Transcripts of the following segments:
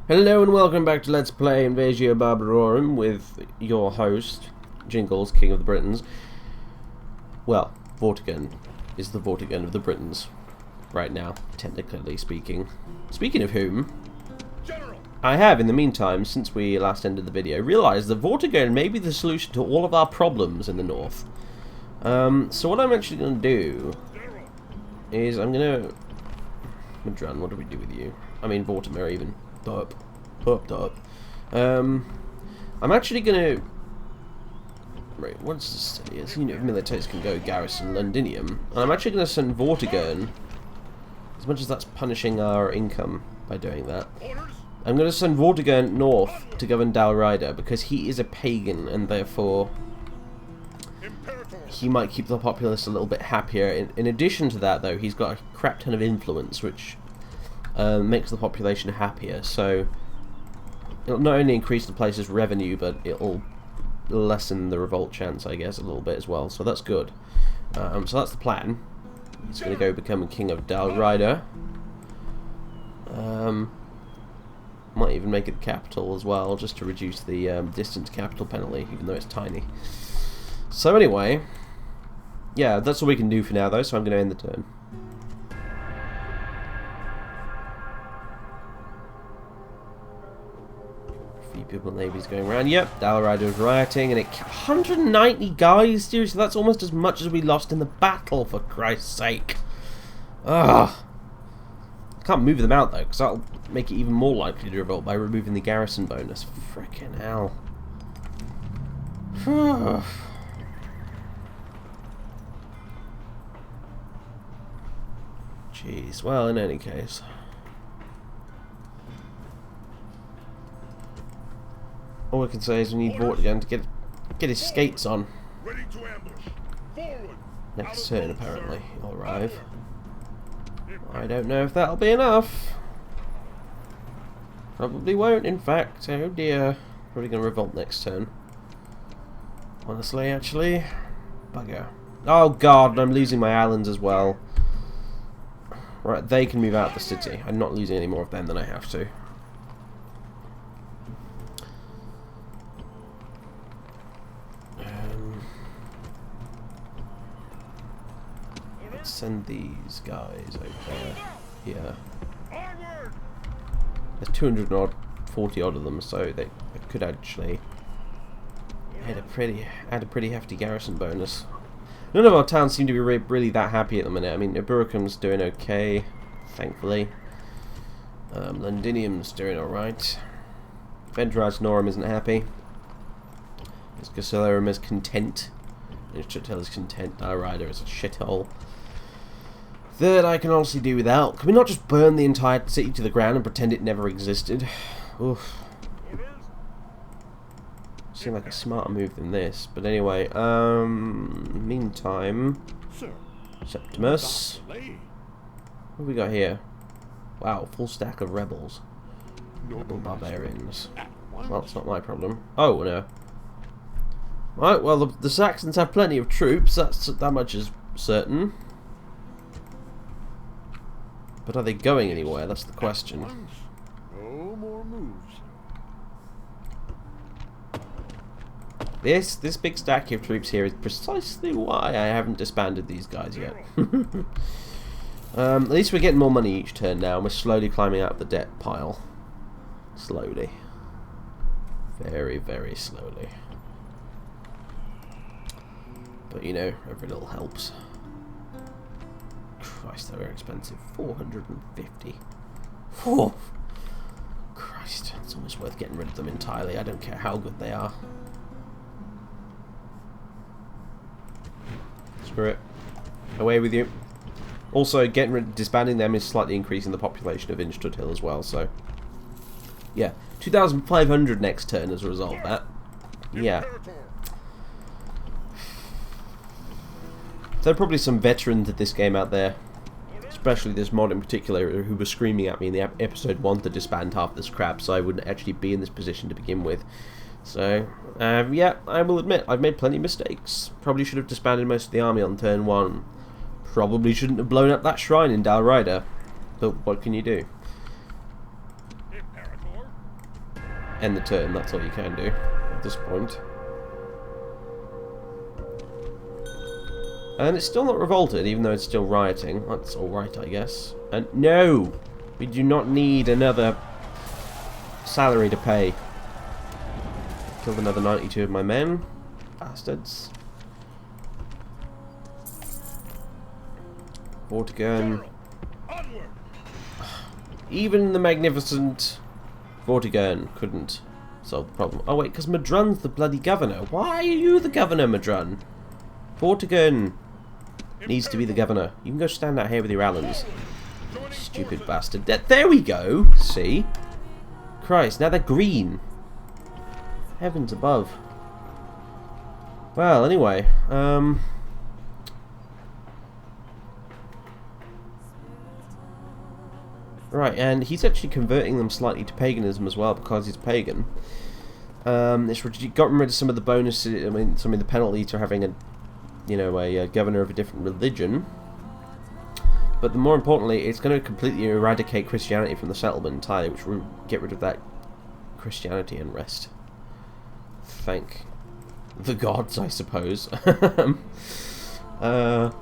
Hello and welcome back to Let's Play Invasio Barbarorum with your host, Jingles, King of the Britons. Well, Vortigern is the Vortigern of the Britons, right now, technically speaking. Speaking of whom, I have, in the meantime, since we last ended the video, realised that Vortigern may be the solution to all of our problems in the north. So what I'm actually going to do is I'm going to... Madran, what do we do with you? I mean, Vortimer even. Up. I'm actually gonna... Right, what's the city? As unit of militaries can go garrison Londinium. And I'm actually gonna send Vortigern, as much as that's punishing our income by doing that. I'm gonna send Vortigern north to govern Dalriada because he is a pagan and therefore he might keep the populace a little bit happier. In addition to that, though, he's got a crap ton of influence, which makes the population happier, so it'll not only increase the place's revenue, but it'll lessen the revolt chance, I guess, a little bit as well, so that's good. So that's the plan. He's going to go become king of Dalriada. Might even make it the capital as well, just to reduce the distance capital penalty, even though it's tiny. So anyway, yeah, that's all we can do for now, though, so I'm going to end the turn. People navies going around. Yep, Dalriada was rioting, and it 190 guys. Seriously, that's almost as much as we lost in the battle. For Christ's sake! Ugh. I can't move them out though, because that'll make it even more likely to revolt by removing the garrison bonus. Frickin' hell! Jeez. Well, in any case. All I can say is we need Vortigern to get his skates on. Ready to ambush. Forward. Next turn, apparently, he'll arrive. I don't know if that'll be enough. Probably won't, in fact. Oh dear. Probably going to revolt next turn. Honestly, actually. Bugger. Oh god, I'm losing my islands as well. Right, they can move out of the city. I'm not losing any more of them than I have to. Send these guys over here. There's 240 odd of them, so they could actually add a pretty hefty garrison bonus. None of our towns seem to be really that happy at the minute. I mean, Ibericum's doing okay, thankfully. Londinium's doing alright. Vendraj Norum isn't happy. Gacillerum is content. Instructel is content. Dalriada is a shithole that I can honestly do without. Can we not just burn the entire city to the ground and pretend it never existed? Oof. Seemed like a smarter move than this. But anyway, meantime, Septimus. What have we got here? Wow, full stack of rebels. Rebel barbarians. Well, that's not my problem. Oh, no. Right, well, the Saxons have plenty of troops. That much is certain. But are they going anywhere? That's the question. No more moves. This big stack of troops here is precisely why I haven't disbanded these guys yet. At least we're getting more money each turn now, and we're slowly climbing out of the debt pile. Slowly. Very, very slowly. But you know, every little helps. Christ, they were expensive. 450. Oh, Christ, it's almost worth getting rid of them entirely. I don't care how good they are. Screw it. Away with you. Also, disbanding them is slightly increasing the population of Innstud as well, so... Yeah, 2,500 next turn as a result of that. Yeah. There are probably some veterans of this game out there, especially this mod in particular, who were screaming at me in the episode 1 to disband half this crap, so I wouldn't actually be in this position to begin with. So, yeah, I will admit, I've made plenty of mistakes. Probably should have disbanded most of the army on turn 1. Probably shouldn't have blown up that shrine in Dalriada. But what can you do? end the turn. That's all you can do at this point. And it's still not revolted, even though it's still rioting. That's alright, I guess. And no! We do not need another salary to pay. Killed another 92 of my men. Bastards. Vortigern. Even the magnificent Vortigern couldn't solve the problem. Oh wait, because Madrun's the bloody governor. Why are you the governor, Madrun? Vortigern needs to be the governor. You can go stand out here with your Allans. Stupid bastard. There we go. See? Christ, now they're green. Heavens above. Well, anyway. Right, and he's actually converting them slightly to paganism as well because he's pagan. It's gotten rid of some of the bonuses, I mean, some of the penalties for having a governor of a different religion. But more importantly, it's going to completely eradicate Christianity from the settlement entirely, which will get rid of that Christianity unrest. Thank the gods, I suppose. How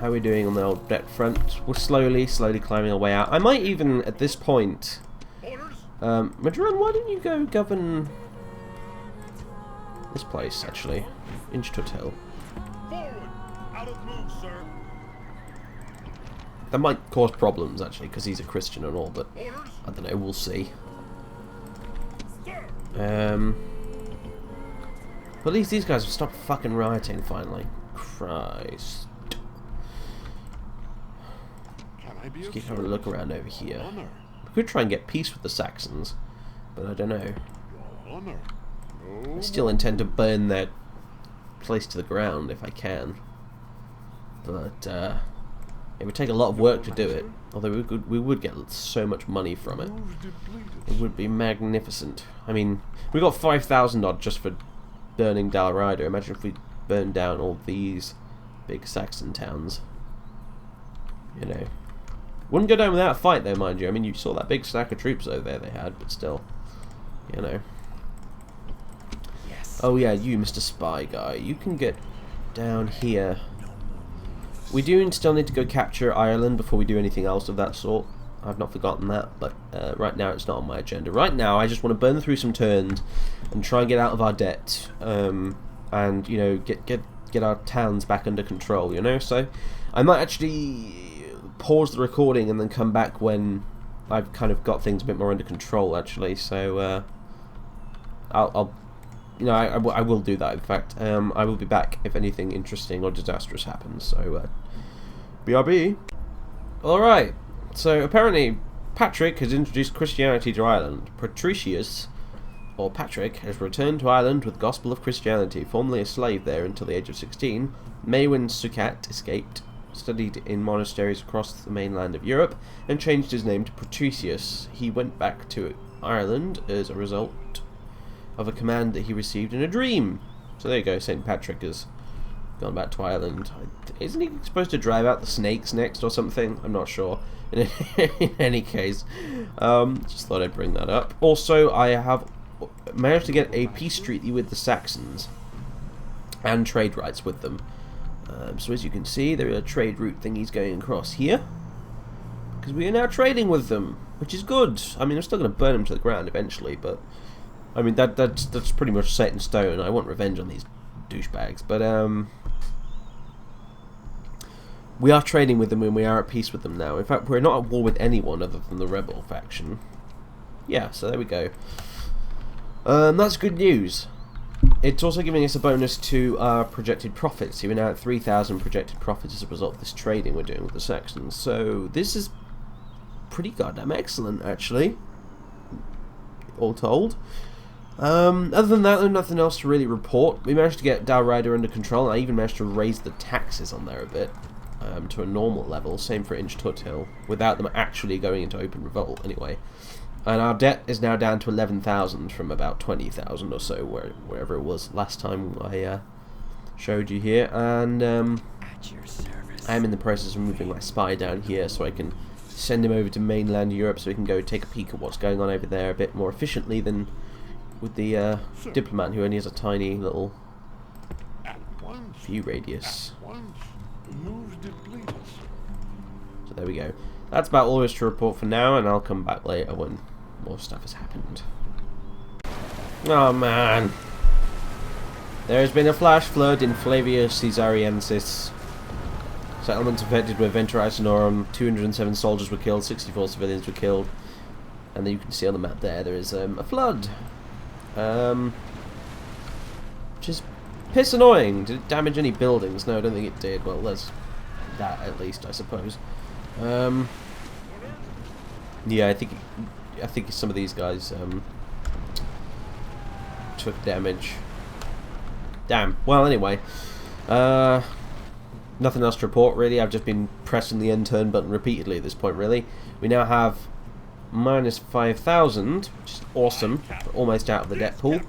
are we doing on the old debt front? We're slowly climbing our way out. I might even, at this point... Madron, why don't you go govern this place, actually? Inchtut Hill. Forward! Out of move, sir. That might cause problems, actually, because he's a Christian and all, but Orders? I don't know, we'll see. Sir. But at least these guys have stopped fucking rioting, finally. Christ. Can I be Just of keep having a look service? around over here. Honor. We could try and get peace with the Saxons, but I don't know. Your honor. No I still intend to burn their place to the ground if I can. But it would take a lot of work to do it. Although we would get so much money from it. moves depleted. It would be magnificent. I mean, we got 5,000 odd just for burning Dalrider. Imagine if we burned down all these big Saxon towns. You know. Wouldn't go down without a fight though, mind you. I mean, you saw that big stack of troops over there they had, but still. You know. Yes. Oh yeah, you, Mr. Spy Guy. You can get down here. We do still need to go capture Ireland before we do anything else of that sort. I've not forgotten that, but right now it's not on my agenda. Right now, I just want to burn through some turns and try and get out of our debt, and you know, get our towns back under control. You know, so I might actually pause the recording and then come back when I've kind of got things a bit more under control. Actually, so I'll you know, I will do that. In fact, I will be back if anything interesting or disastrous happens. So, BRB. Alright, so apparently Patrick has introduced Christianity to Ireland. Patricius, or Patrick, has returned to Ireland with the gospel of Christianity. Formerly a slave there until the age of 16, Maewyn Succat escaped, studied in monasteries across the mainland of Europe, and changed his name to Patricius. He went back to Ireland as a result of a command that he received in a dream. So there you go, St. Patrick has gone back to Ireland. Isn't he supposed to drive out the snakes next or something? I'm not sure. In any case, just thought I'd bring that up. Also, I have managed to get a peace treaty with the Saxons and trade rights with them. So as you can see, there are trade route thingies going across here, because we are now trading with them, which is good. I mean, I'm still going to burn them to the ground eventually, but I mean that's pretty much set in stone. I want revenge on these douchebags, but we are trading with them and we are at peace with them now. In fact, we're not at war with anyone other than the rebel faction. Yeah, so there we go. That's good news. It's also giving us a bonus to our projected profits. So we're now at 3,000 projected profits as a result of this trading we're doing with the Saxons. So this is pretty goddamn excellent, actually, all told. Other than that, there's nothing else to really report. We managed to get Dalrider under control, and I even managed to raise the taxes on there a bit, to a normal level. Same for Inchtut Hill, without them actually going into open revolt anyway. And our debt is now down to 11,000 from about 20,000 or so, wherever it was last time I showed you here. And At your service. I am in the process of moving my spy down here so I can send him over to mainland Europe so he can go take a peek at what's going on over there a bit more efficiently than with the diplomat, who only has a tiny little At once. view radius. At once. News deplete us. So there we go. That's about all there is to report for now, and I'll come back later when more stuff has happened. Oh man. There has been a flash flood in Flavia Caesariensis. Settlements affected with Ventura Icenorum. 207 soldiers were killed, 64 civilians were killed. And then you can see on the map there is a flood. Which is piss annoying. Did it damage any buildings? No, I don't think it did. Well, there's that at least, I suppose. Yeah, I think some of these guys took damage. Damn. Well, anyway, nothing else to report really. I've just been pressing the end turn button repeatedly at this point. Really, we now have minus 5,000, which is awesome. We're almost out of the debt pool,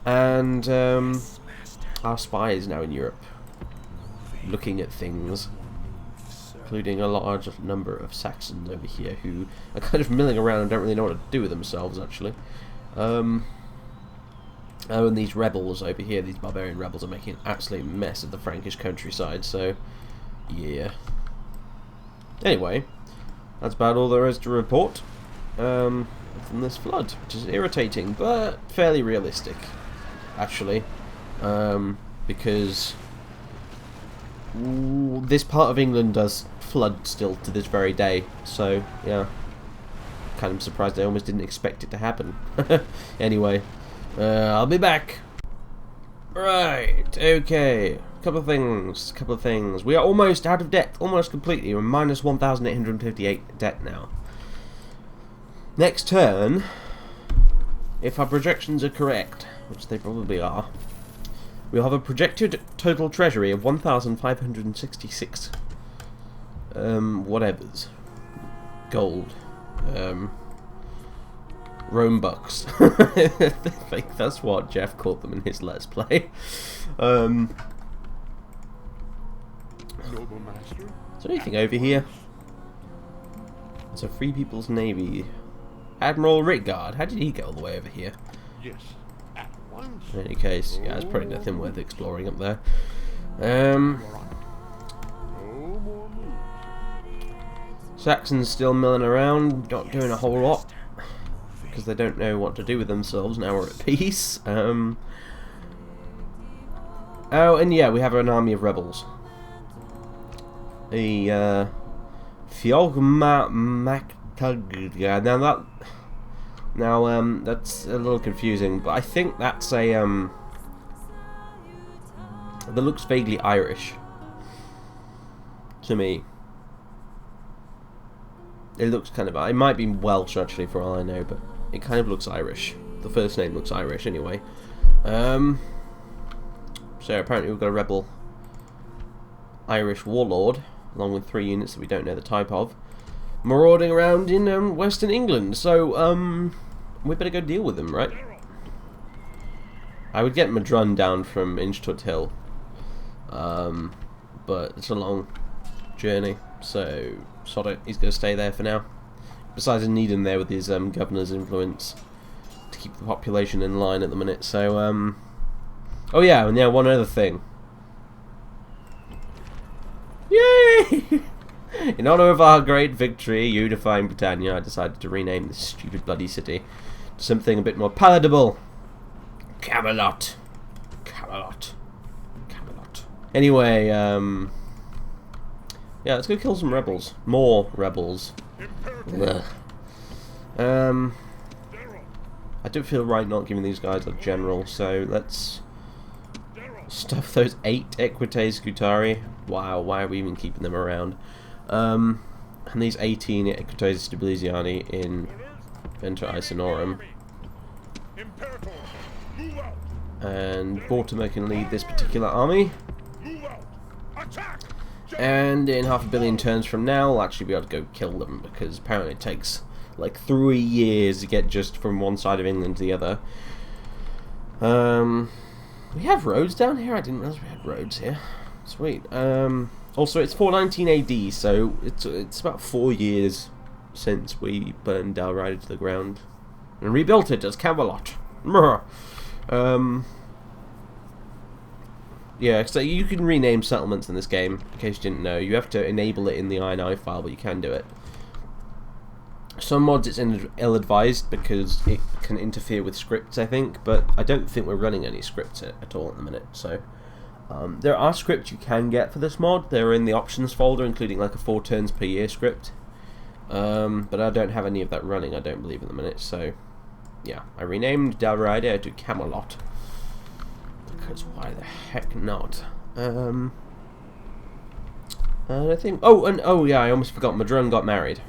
and our spy is now in Europe, looking at things, including a large number of Saxons over here who are kind of milling around and don't really know what to do with themselves, actually. Oh, and these rebels over here, these barbarian rebels, are making an absolute mess of the Frankish countryside, so yeah. Anyway, that's about all there is to report from this flood, which is irritating, but fairly realistic, actually, because this part of England does flood still to this very day, so yeah, kind of surprised. I almost didn't expect it to happen. Anyway, I'll be back. Right, okay, couple of things. We are almost out of debt, almost completely. We're minus 1,858 debt now. Next turn, if our projections are correct, which they probably are, we'll have a projected total treasury of 1,566 whatevers. Gold. Rome bucks. I think that's what Jeff called them in his Let's Play. Noble master. Is there anything over here? It's a Free People's Navy. Admiral Ritgard. How did he get all the way over here? Yes. At once. In any case, yeah, there's probably nothing worth exploring up there. Your Honor. No more moves. Saxons still milling around, not doing a whole lot, because they don't know what to do with themselves now we're at peace. Oh, and yeah, we have an army of rebels. A Fiogma Mactagga. Now that's a little confusing, but I think that's a that looks vaguely Irish to me. It looks kind of, it might be Welsh actually for all I know, but it kind of looks Irish. The first name looks Irish anyway. So apparently we've got a rebel Irish warlord, along with 3 units that we don't know the type of, marauding around in Western England. So we better go deal with them, right? I would get Madrun down from Inchtud Hill, but it's a long journey, so sod it, he's going to stay there for now. Besides, I need him there with his governor's influence to keep the population in line at the minute. So, oh yeah, and yeah, one other thing. Yay! In honor of our great victory, unifying Britannia, I decided to rename this stupid bloody city to something a bit more palatable. Camelot. Camelot. Camelot. Anyway, yeah, let's go kill some rebels. More rebels. Ugh. I don't feel right not giving these guys a general, so let's stuff those 8 Equites Scutari. Wow, why are we even keeping them around? And these 18 Equites Stabilisiani in Ventura Icenorum. And Mortimer can lead this particular army. And in 500 million turns from now, we'll actually be able to go kill them, because apparently it takes like 3 years to get just from one side of England to the other. We have roads down here? I didn't realize we had roads here. Sweet. Also, it's 419 AD, so it's about 4 years since we burned Dalriada to the ground and rebuilt it as Camelot. Yeah, so you can rename settlements in this game, in case you didn't know. You have to enable it in the INI file, but you can do it. Some mods it's ill-advised because it can interfere with scripts, I think, but I don't think we're running any scripts at all at the minute, so... there are scripts you can get for this mod. They're in the options folder, including like a 4 turns per year script. But I don't have any of that running, I don't believe, at the minute, so... Yeah, I renamed Dalriada to Camelot. Because why the heck not? And I think... Oh yeah, I almost forgot, Madrone got married.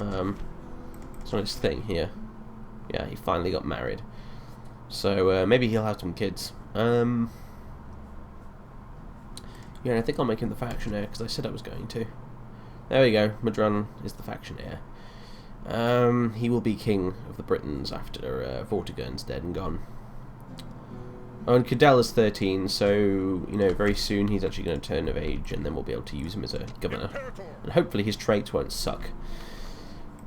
It's on his thing here. Yeah, he finally got married. So maybe he'll have some kids. Yeah, I think I'll make him the faction heir, because I said I was going to. There we go, Madrone is the faction heir. He will be king of the Britons after Vortigern's dead and gone. Oh, and Cadell is 13, so, you know, very soon he's actually going to turn of age, and then we'll be able to use him as a governor. And hopefully his traits won't suck.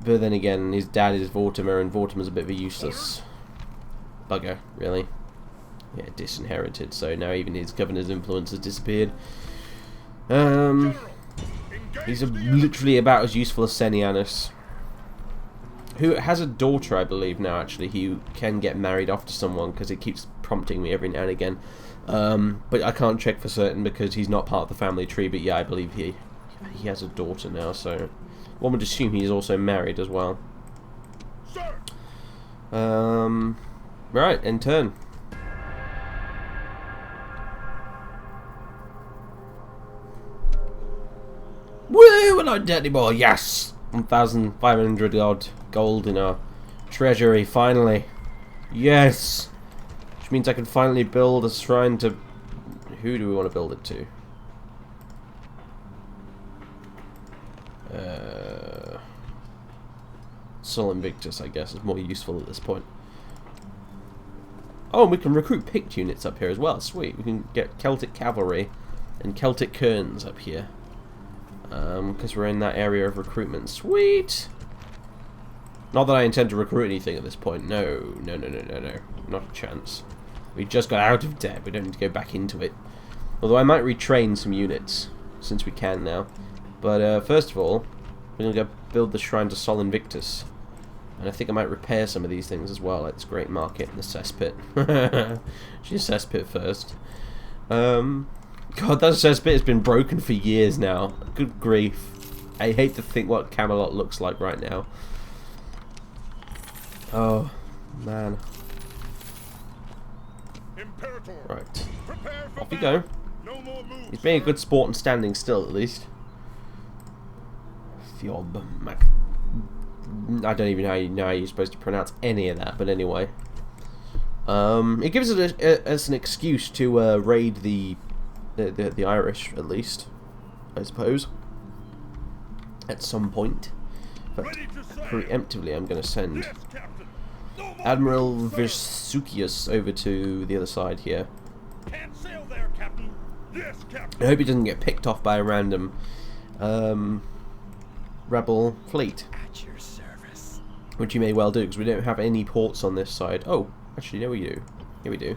But then again, his dad is Vortimer, and Vortimer's a bit of a useless bugger, really. Yeah, disinherited, so now even his governor's influence has disappeared. He's literally about as useful as Senianus, who has a daughter, I believe, now, actually. He can get married off to someone, because it keeps prompting me every now and again. But I can't check for certain, because he's not part of the family tree, but yeah, I believe he has a daughter now, so... One would assume he's also married as well. Right, end turn. Woo! We're not dead anymore, yes! 1,500 odd gold in our treasury, finally. Yes! Which means I can finally build a shrine to... Who do we want to build it to? Sol Invictus, I guess, is more useful at this point. Oh, and we can recruit picked units up here as well. Sweet. We can get Celtic cavalry and Celtic kerns up here. Because we're in that area of recruitment. Sweet! Not that I intend to recruit anything at this point. No. Not a chance. We just got out of debt. We don't need to go back into it. Although I might retrain some units, since we can now. But first of all, we're going to go build the shrine to Sol Invictus. And I think I might repair some of these things as well, like this great market and the cesspit. She's cesspit first. God, that cesspit has been broken for years now. Good grief. I hate to think what Camelot looks like right now. Oh, man. Right. Off you go. He's being a good sport and standing still, at least. Fiob Mac... I don't even know how you're supposed to pronounce any of that, but anyway. It gives us an excuse to raid the Irish, at least, I suppose, at some point. But preemptively, I'm going to send Admiral Versucius over to the other side here. I hope he doesn't get picked off by a random rebel fleet. Which you may well do, because we don't have any ports on this side. Oh, actually, no, we do. Here we do.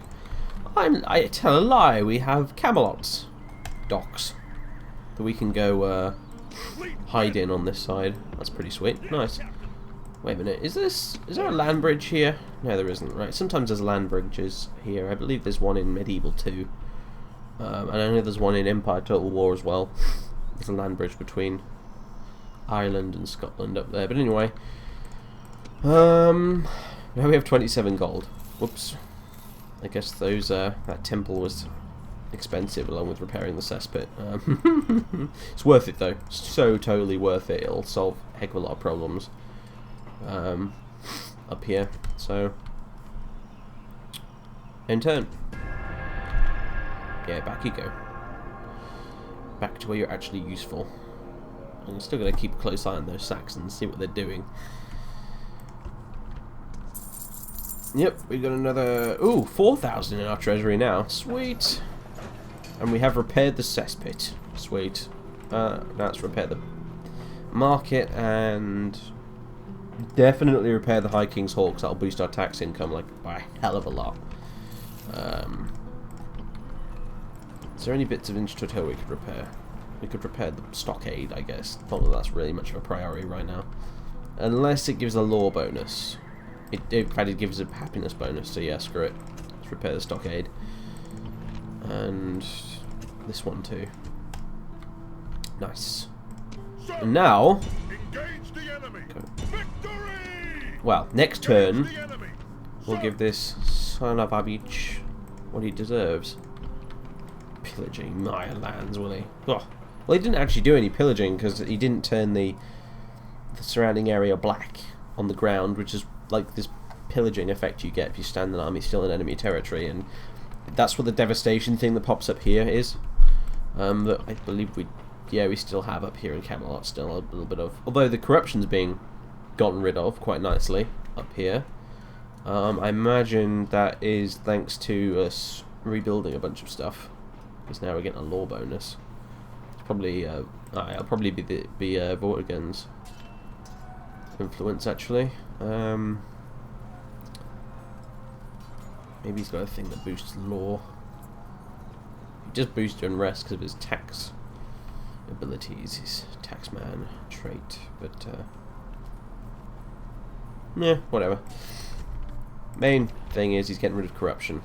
I tell a lie. We have Camelot's docks that we can go hide in on this side. That's pretty sweet. Nice. Wait a minute. Is there a land bridge here? No, there isn't. Right. Sometimes there's land bridges here. I believe there's one in Medieval 2. And I know there's one in Empire Total War as well. There's a land bridge between Ireland and Scotland up there. But anyway. Now we have 27 gold. Whoops. I guess that temple was expensive along with repairing the cesspit. It's worth it though. So totally worth it. It'll solve a heck of a lot of problems up here. So end turn. Yeah, back you go. Back to where you're actually useful. I'm still going to keep a close eye on those Saxons, see what they're doing. Yep, we got another... Ooh, 4,000 in our treasury now. Sweet. And we have repaired the cesspit. Sweet. Now let's repair the market and Definitely repair the High King's Hall, because that'll boost our tax income like by a hell of a lot. Is there any bits of Inchtud Hill we could repair? We could repair the stockade, I guess. Not that that's really much of a priority right now. Unless it gives a law bonus. In fact, it gives a happiness bonus, so yeah, screw it. Let's repair the stockade. And this one too. Nice. And now... Engage the enemy. Victory! Well, next turn, we'll give this son of a bitch what he deserves. Pillaging my lands, will he? Oh. Well, he didn't actually do any pillaging because he didn't turn the surrounding area black on the ground, which is like this pillaging effect you get if you stand an army still in enemy territory, and that's what the devastation thing that pops up here is. That I believe we still have up here in Camelot, still a little bit of, although the corruption's being gotten rid of quite nicely up here. I imagine that is thanks to us rebuilding a bunch of stuff, because now we're getting a law bonus. It's probably it'll probably be Vortigern's influence actually. Maybe he's got a thing that boosts law. He just boosts unrest because of his tax abilities, his taxman trait, but yeah, whatever. Main thing is he's getting rid of corruption,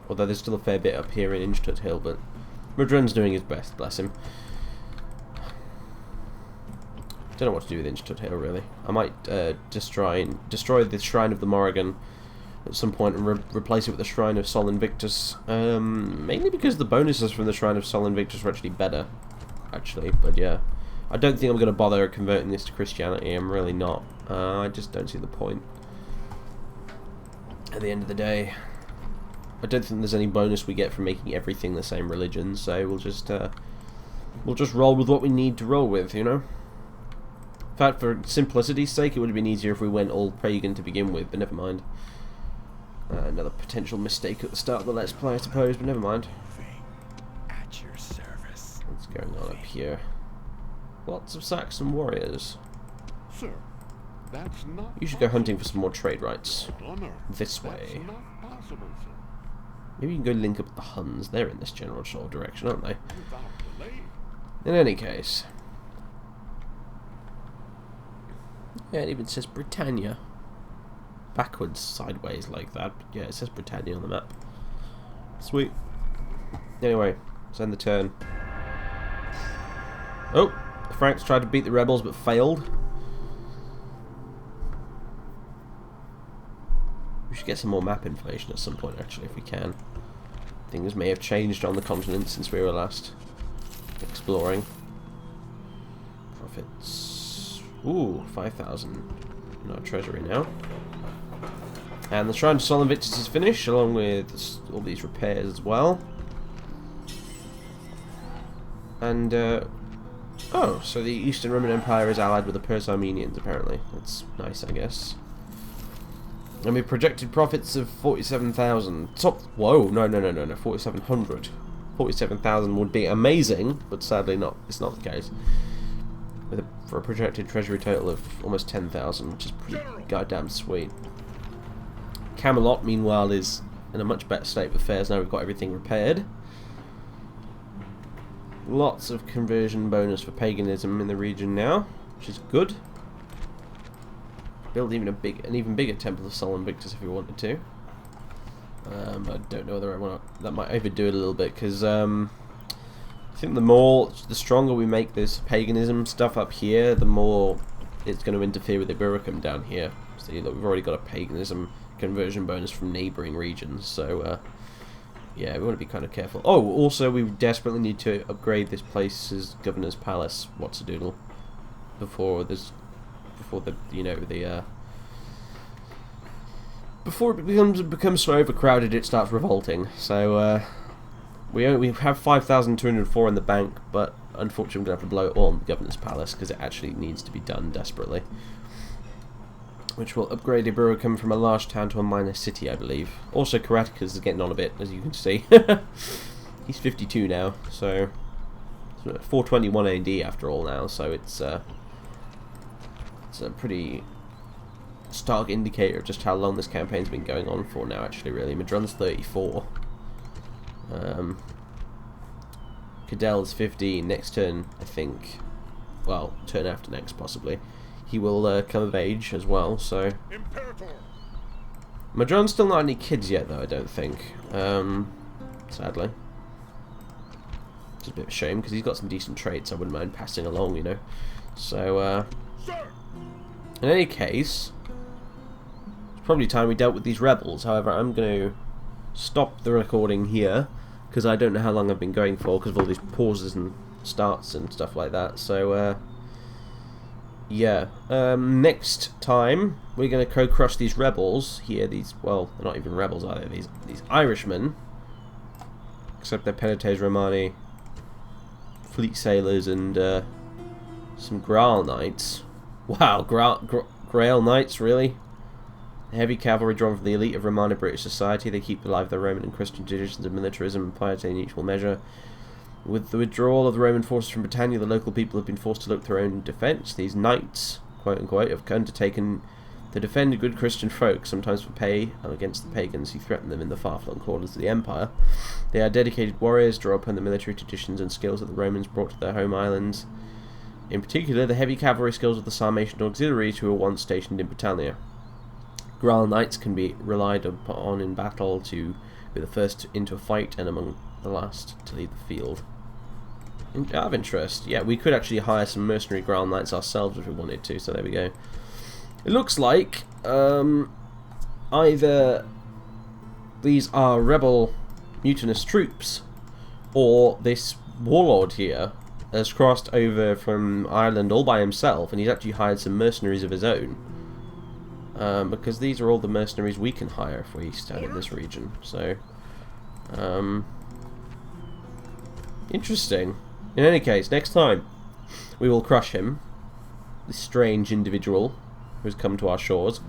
although there's still a fair bit up here in Inchtud Hill, but Madrun's doing his best, bless him. Don't know what to do with Inchtud Hill really. I might destroy the Shrine of the Morrigan at some point and replace it with the Shrine of Sol Invictus, mainly because the bonuses from the Shrine of Sol Invictus are actually better, actually, but yeah. I don't think I'm going to bother converting this to Christianity, I'm really not. I just don't see the point. At the end of the day, I don't think there's any bonus we get from making everything the same religion, so we'll just roll with what we need to roll with, you know? In fact, for simplicity's sake, it would have been easier if we went all pagan to begin with, but never mind. Another potential mistake at the start of the Let's Play, I suppose, but never mind. At your service. What's going on up here? Lots of Saxon warriors. Sir, that's not You should go hunting for some more trade rights. honor. This way. That's not possible, sir. Maybe you can go link up with the Huns. They're in this general sort of direction, aren't they? Without delay. In any case. Yeah, it even says Britannia. Backwards, sideways like that. But yeah, it says Britannia on the map. Sweet. Anyway, let's end the turn. Oh! The Franks tried to beat the rebels but failed. We should get some more map information at some point actually, if we can. Things may have changed on the continent since we were last exploring. Profits. Ooh, 5,000 in our treasury now. And the Shrine of Sol Invictus is finished, along with all these repairs as well. And, oh, so the Eastern Roman Empire is allied with the Perso-Armenians, apparently. That's nice, I guess. And we projected profits of 47,000. Whoa, no, 4,700. 47,000 would be amazing, but sadly not. It's not the case. For a projected treasury total of almost 10,000, which is pretty goddamn sweet. Camelot, meanwhile, is in a much better state of affairs now we've got everything repaired. Lots of conversion bonus for paganism in the region now, which is good. Build even an even bigger Temple of Sol Invictus if we wanted to. But I don't know whether I want to. That might overdo it a little bit because I think the stronger we make this paganism stuff up here, the more it's going to interfere with Ibericum down here. So we've already got a paganism conversion bonus from neighbouring regions, so yeah, we want to be kind of careful. Oh, also we desperately need to upgrade this place's governor's palace, what's-a-doodle, before it becomes so overcrowded it starts revolting. So we have 5,204 in the bank, but unfortunately we're going to have to blow it all on the governor's palace because it actually needs to be done desperately. Which will upgrade Ibericum from a large town to a minor city, I believe. Also, Karaticus is getting on a bit, as you can see. He's 52 now, so 421 AD after all now. So it's a pretty stark indicator of just how long this campaign's been going on for now, actually, really. Madron's 34. Cadell's 15. Next turn, I think, well, turn after next, possibly, he will come of age as well, so... Imperator. Madron's still not any kids yet, though, I don't think. Sadly. It's a bit of a shame, because he's got some decent traits I wouldn't mind passing along, you know. So, Sir. in any case, it's probably time we dealt with these rebels. However, I'm going to stop the recording here, because I don't know how long I've been going for, because of all these pauses and starts and stuff like that. So, yeah. Next time, we're going to crush these rebels here. These, well, they're not even rebels, are they? These Irishmen. Except they're Penitens Romani, fleet sailors, and some Graal Knights. Wow, Graal Knights, really? Heavy cavalry drawn from the elite of Romano-British society. They keep alive their Roman and Christian traditions of militarism and piety in equal measure. With the withdrawal of the Roman forces from Britannia, the local people have been forced to look to their own defence. These knights, quote-unquote, have undertaken to defend good Christian folk, sometimes for pay, against the pagans who threaten them in the far-flung corners of the empire. They are dedicated warriors, draw upon the military traditions and skills that the Romans brought to their home islands. In particular, the heavy cavalry skills of the Sarmatian auxiliaries who were once stationed in Britannia. Graal Knights can be relied upon in battle to be the first into a fight and among the last to leave the field. Out of interest, yeah, we could actually hire some mercenary Graal Knights ourselves if we wanted to, so there we go. It looks like either these are rebel mutinous troops, or this warlord here has crossed over from Ireland all by himself, and he's actually hired some mercenaries of his own. Because these are all the mercenaries we can hire if we stand in this region. So, interesting. In any case, next time we will crush him, this strange individual who has come to our shores,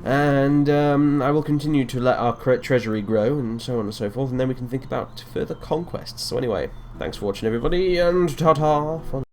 and I will continue to let our treasury grow and so on and so forth, and then we can think about further conquests. So anyway, thanks for watching, everybody, and ta-ta for now.